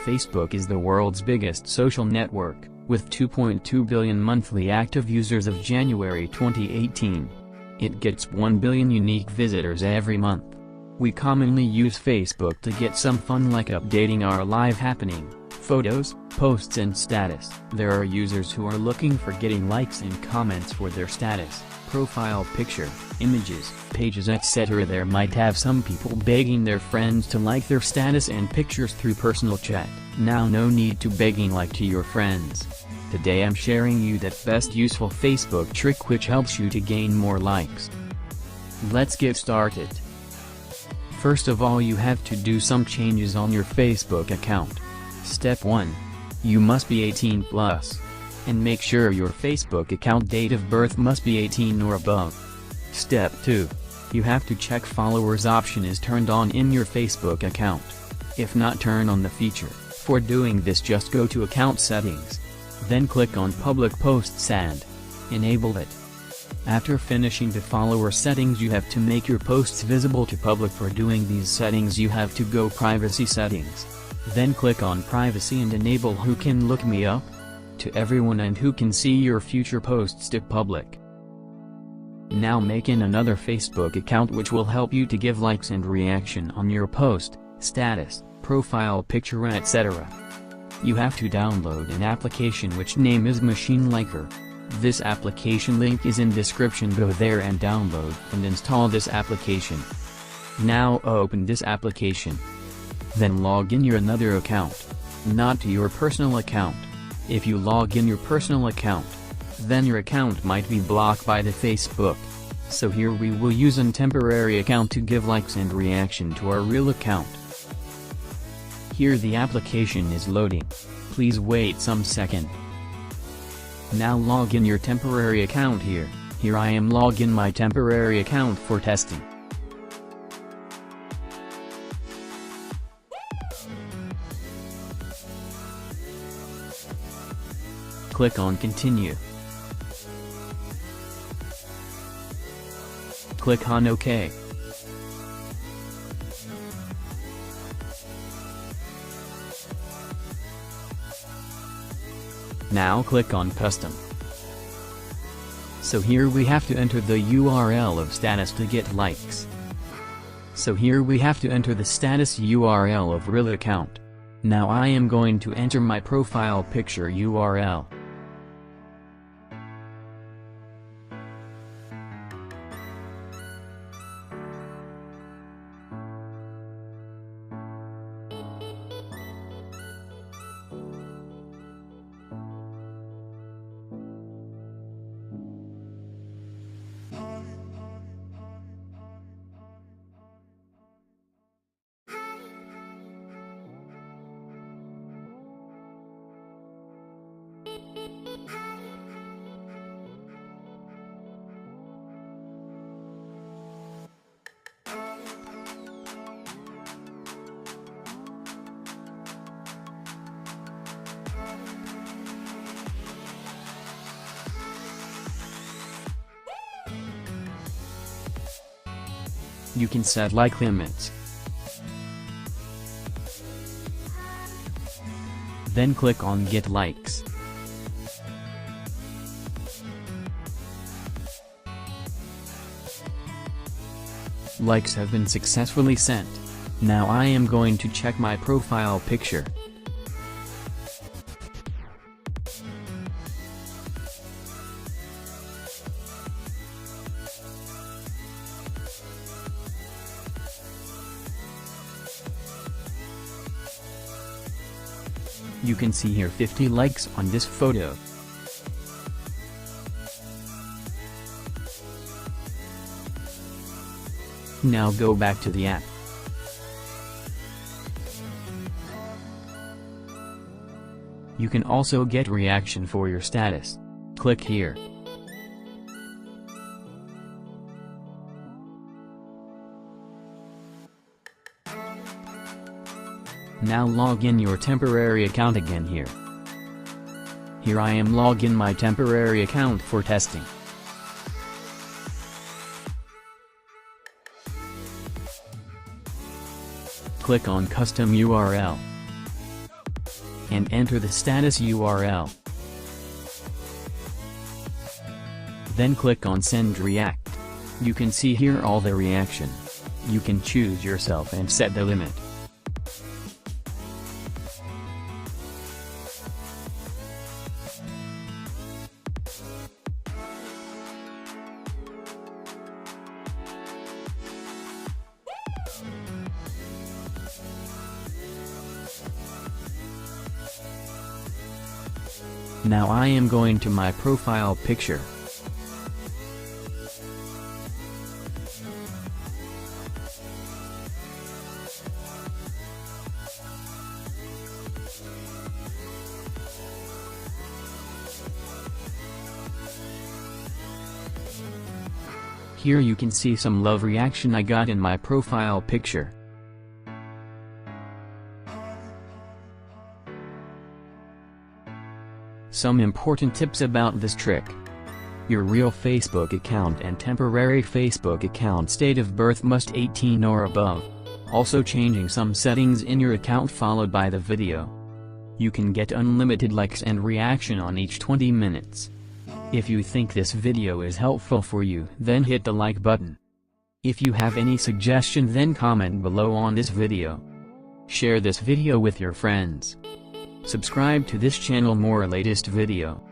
Facebook is the world's biggest social network, with 2.2 billion monthly active users of January 2018. It gets 1 billion unique visitors every month. We commonly use Facebook to get some fun like updating our live happening, photos, posts and status. There are users who are looking for getting likes and comments for their status, profile picture, images, pages etc. There might have some people begging their friends to like their status and pictures through personal chat. Now no need to begging like to your friends. Today I'm sharing you that best useful Facebook trick which helps you to gain more likes. Let's get started. First of all, you have to do some changes on your Facebook account. Step 1. You must be 18 plus. And make sure your Facebook account date of birth must be 18 or above. Step 2. You have to check followers option is turned on in your Facebook account. If not, turn on the feature. For doing this, just go to account settings. Then click on public posts and enable it. After finishing the follower settings, you have to make your posts visible to public. For doing these settings, you have to go privacy settings. Then click on privacy and enable who can look me up to everyone and who can see your future posts to public. Now make in another Facebook account which will help you to give likes and reaction on your post, status, profile picture etc. You have to download an application which name is Machine Liker. This application link is in description. Go there and download and install this application. Now open this application. Then log in your another account, not to your personal account. If you log in your personal account, then your account might be blocked by the Facebook. So here we will use a temporary account to give likes and reaction to our real account. Here the application is loading. Please wait some second. Now log in your temporary account here. Here I am log in my temporary account for testing. Click on continue. Click on OK. Now click on custom. So here we have to enter the URL of status to get likes. So here we have to enter the status URL of real account. Now I am going to enter my profile picture URL. You can set like limits. Then click on Get Likes. Likes have been successfully sent. Now I am going to check my profile picture. You can see here 50 likes on this photo. Now go back to the app. You can also get reaction for your status. Click here. Now log in your temporary account again here. Here I am log in my temporary account for testing. Click on Custom URL. and enter the status URL. Then click on Send React. You can see here all the reaction. You can choose yourself and set the limit. Now I am going to my profile picture. Here you can see some love reaction I got in my profile picture. Some important tips about this trick. Your real Facebook account and temporary Facebook account date of birth must 18 or above. Also changing some settings in your account followed by the video. You can get unlimited likes and reaction on each 20 minutes. If you think this video is helpful for you, then hit the like button. If you have any suggestion, then comment below on this video. Share this video with your friends. Subscribe to this channel more latest video.